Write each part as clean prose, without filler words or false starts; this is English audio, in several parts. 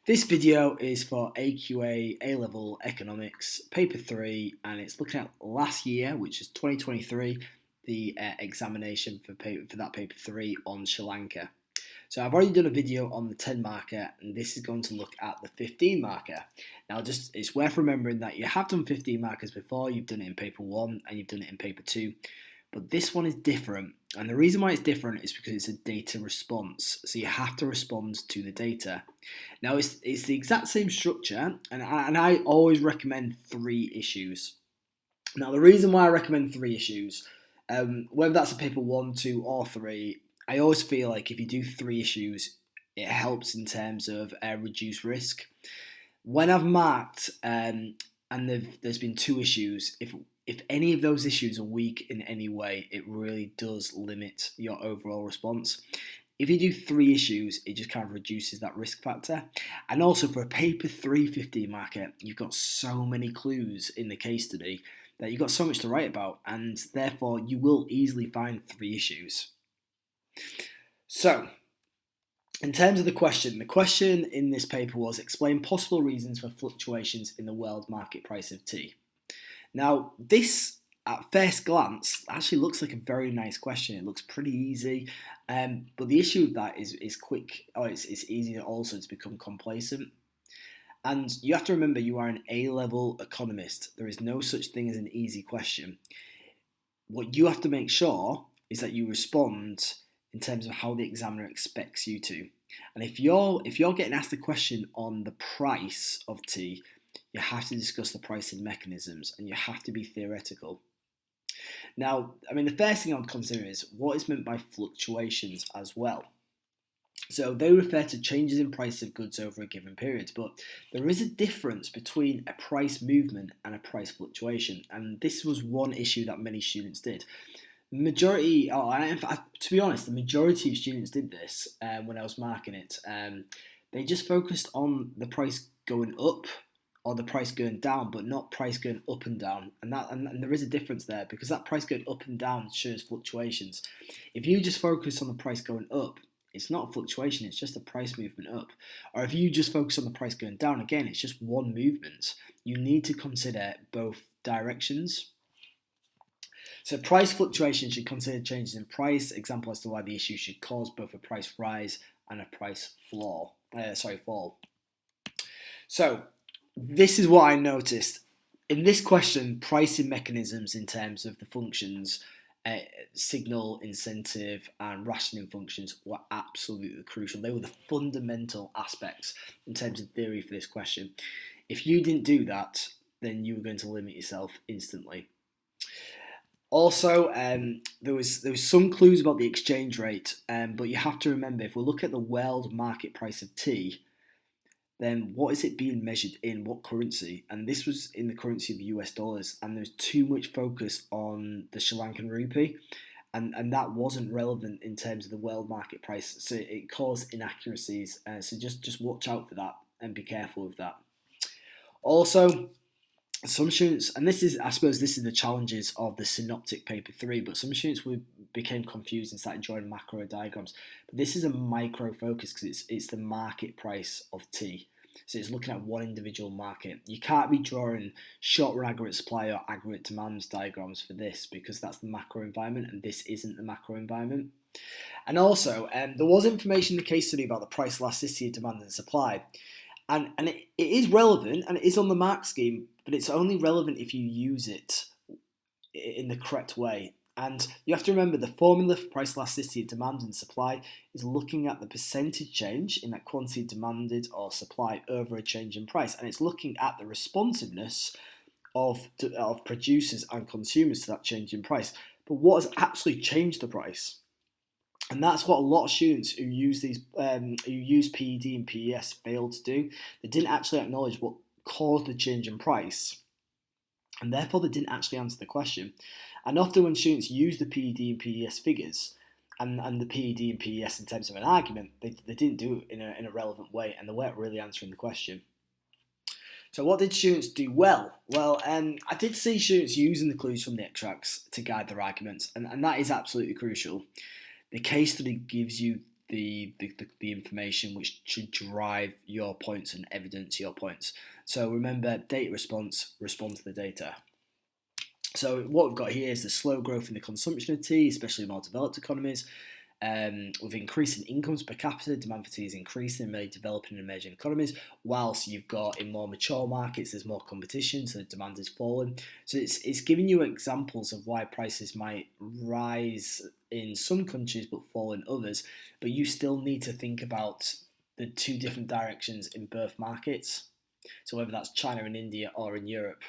This video is for AQA A-Level Economics, Paper 3, and it's looking at last year, which is 2023, the examination for that Paper 3 on Sri Lanka. So I've already done a video on the 10 marker, and this is going to look at the 15 marker. Now, it's worth remembering that you have done 15 markers before. You've done it in Paper 1 and you've done it in Paper 2. But this one is different, and the reason why it's different is because it's a data response, so you have to respond to the data. Now, it's the exact same structure, and I always recommend 3 issues. Now, the reason why I recommend 3 issues, whether that's a paper 1, 2, or 3, I always feel like if you do 3 issues, it helps in terms of reduced risk. When I've marked and there's been 2 issues, if any of those issues are weak in any way, it really does limit your overall response. If you do 3 issues, it just kind of reduces that risk factor. And also for a paper 3 15 marker, you've got so many clues in the case study that you've got so much to write about, and therefore you will easily find 3 issues. So, in terms of the question in this paper was explain possible reasons for fluctuations in the world market price of tea. Now, this, at first glance, actually looks like a very nice question. It looks pretty easy, but the issue with that is quick. It's easy also to become complacent. And you have to remember you are an A-level economist. There is no such thing as an easy question. What you have to make sure is that you respond in terms of how the examiner expects you to. And if you're getting asked a question on the price of tea, you have to discuss the pricing mechanisms, and you have to be theoretical. Now, the first thing I would consider is what is meant by fluctuations as well. So they refer to changes in price of goods over a given period, but there is a difference between a price movement and a price fluctuation, and this was one issue that many students did. To be honest, the majority of students did this when I was marking it. They just focused on the price going up or the price going down, but not price going up and down. And there is a difference there, because that price going up and down shows fluctuations. If you just focus on the price going up, it's not a fluctuation, it's just a price movement up. Or if you just focus on the price going down, again, it's just one movement. You need to consider both directions. So price fluctuation should consider changes in price, example as to why the issue should cause both a price rise and a price fall. So this is what I noticed. In this question, pricing mechanisms in terms of the functions, signal, incentive, and rationing functions were absolutely crucial. They were the fundamental aspects in terms of theory for this question. If you didn't do that, then you were going to limit yourself instantly. Also, there was some clues about the exchange rate, but you have to remember, if we look at the world market price of tea, then what is it being measured in? What currency? And this was in the currency of the US dollars, and there's too much focus on the Sri Lankan rupee, and that wasn't relevant in terms of the world market price, so it caused inaccuracies. So just watch out for that and be careful of that. Also, some students, and I suppose this is the challenges of the synoptic paper 3, but some students became confused and started drawing macro diagrams. But this is a micro focus because it's the market price of tea. So it's looking at one individual market. You can't be drawing short-run aggregate supply or aggregate demand diagrams for this, because that's the macro environment and this isn't the macro environment. And also, there was information in the case study about the price elasticity of demand and supply. And it is relevant and it is on the mark scheme, but it's only relevant if you use it in the correct way. And you have to remember the formula for price elasticity of demand and supply is looking at the percentage change in that quantity demanded or supply over a change in price. And it's looking at the responsiveness of producers and consumers to that change in price. But what has actually changed the price? And that's what a lot of students who use PED and PES failed to do. They didn't actually acknowledge what caused the change in price, and therefore they didn't actually answer the question. And often when students use the PED and PES figures and the PED and PES in terms of an argument, they didn't do it in a relevant way, and they weren't really answering the question. So what did students do well? Well, I did see students using the clues from the extracts to guide their arguments, and that is absolutely crucial. The case study gives you the information which should drive your points and evidence your points. So remember, data response, respond to the data. So what we've got here is the slow growth in the consumption of tea, especially in more developed economies. With increasing incomes per capita, demand for tea is increasing in many developing and emerging economies, whilst you've got in more mature markets, there's more competition, so the demand is falling. So it's giving you examples of why prices might rise in some countries but fall in others, but you still need to think about the two different directions in both markets, so whether that's China and India or in Europe.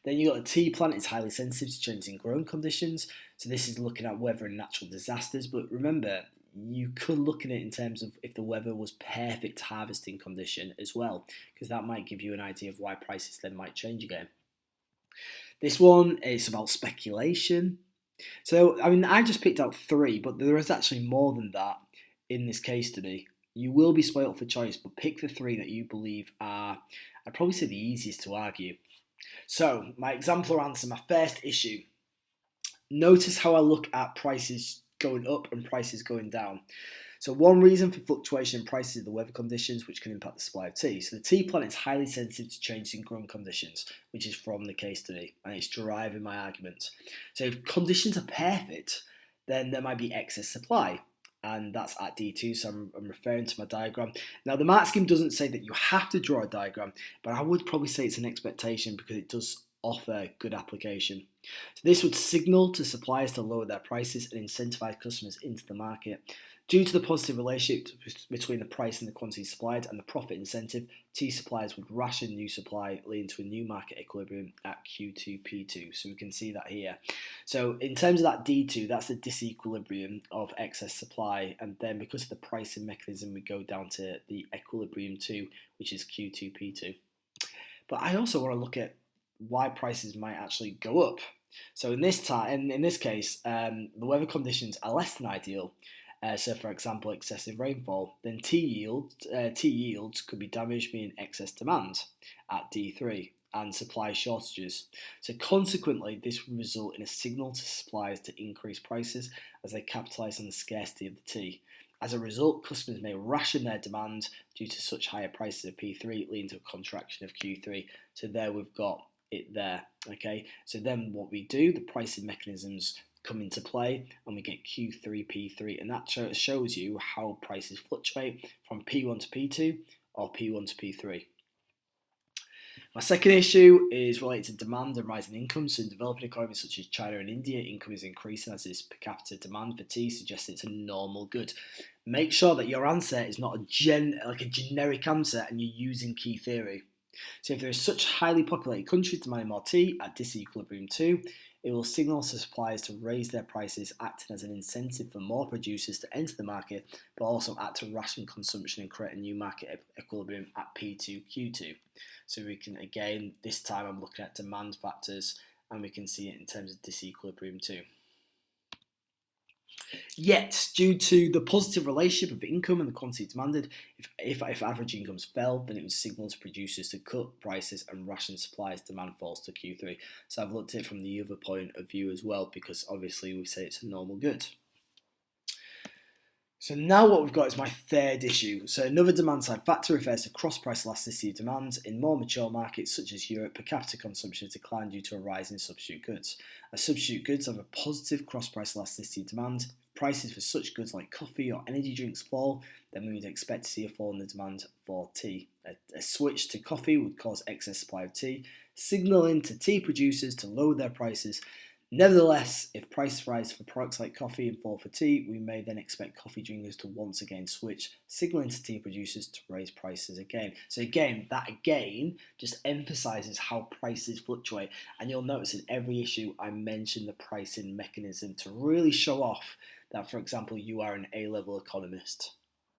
Then you've got a tea plant, it's highly sensitive to changes in growing conditions. So this is looking at weather and natural disasters. But remember, you could look at it in terms of if the weather was perfect harvesting condition as well, because that might give you an idea of why prices then might change again. This one is about speculation. So, I mean, I just picked out 3, but there is actually more than that in this case study. You will be spoilt for choice, but pick the 3 that you believe are, I'd probably say, the easiest to argue. So, my example or answer, my first issue. Notice how I look at prices going up and prices going down. So one reason for fluctuation in prices is the weather conditions, which can impact the supply of tea. So the tea plant is highly sensitive to changes in growing conditions, which is from the case study, and it's driving my argument. So if conditions are perfect, then there might be excess supply, and that's at D2, so I'm referring to my diagram. Now the mark scheme doesn't say that you have to draw a diagram, but I would probably say it's an expectation because it does offer good application. So this would signal to suppliers to lower their prices and incentivize customers into the market. Due to the positive relationship between the price and the quantity supplied and the profit incentive, tea suppliers would ration new supply, leading to a new market equilibrium at Q2P2. So we can see that here. So in terms of that D2, that's the disequilibrium of excess supply, and then because of the pricing mechanism, we go down to the equilibrium 2, which is Q2P2. But I also want to look at why prices might actually go up. So in this case, the weather conditions are less than ideal. So, for example, excessive rainfall. Then tea yields could be damaged, meaning excess demand at D3 and supply shortages. So, consequently, this will result in a signal to suppliers to increase prices as they capitalise on the scarcity of the tea. As a result, customers may ration their demand due to such higher prices of P3, leading to a contraction of Q3. So there we've got it there. Okay. So then what we do, the pricing mechanisms come into play and we get Q3P3, and that shows you how prices fluctuate from P1 to P2 or P1 to P3. My second issue is related to demand and rising income. So in developing economies such as China and India, income is increasing as this per capita demand for tea suggests it's a normal good. Make sure that your answer is not a generic answer and you're using key theory. So if there is such highly populated countries demanding more tea at disequilibrium 2, it will signal to suppliers to raise their prices, acting as an incentive for more producers to enter the market, but also act to ration consumption and create a new market equilibrium at P2Q2. So we can, again, this time I'm looking at demand factors, and we can see it in terms of disequilibrium 2. Yet, due to the positive relationship of income and the quantity demanded, if average incomes fell, then it would signal to producers to cut prices and ration supply as demand falls to Q3. So I've looked at it from the other point of view as well, because obviously we say it's a normal good. So now what we've got is my third issue. So another demand side factor refers to cross-price elasticity of demand. In more mature markets such as Europe, per capita consumption has declined due to a rise in substitute goods. As substitute goods have a positive cross-price elasticity of demand, prices for such goods like coffee or energy drinks fall, then we would expect to see a fall in the demand for tea. A switch to coffee would cause excess supply of tea, signalling to tea producers to lower their prices. Nevertheless, if prices rise for products like coffee and fall for tea, we may then expect coffee drinkers to once again switch, signalling to tea producers to raise prices again. So again, that just emphasises how prices fluctuate. And you'll notice in every issue I mention the pricing mechanism to really show off that, for example, you are an A-level economist.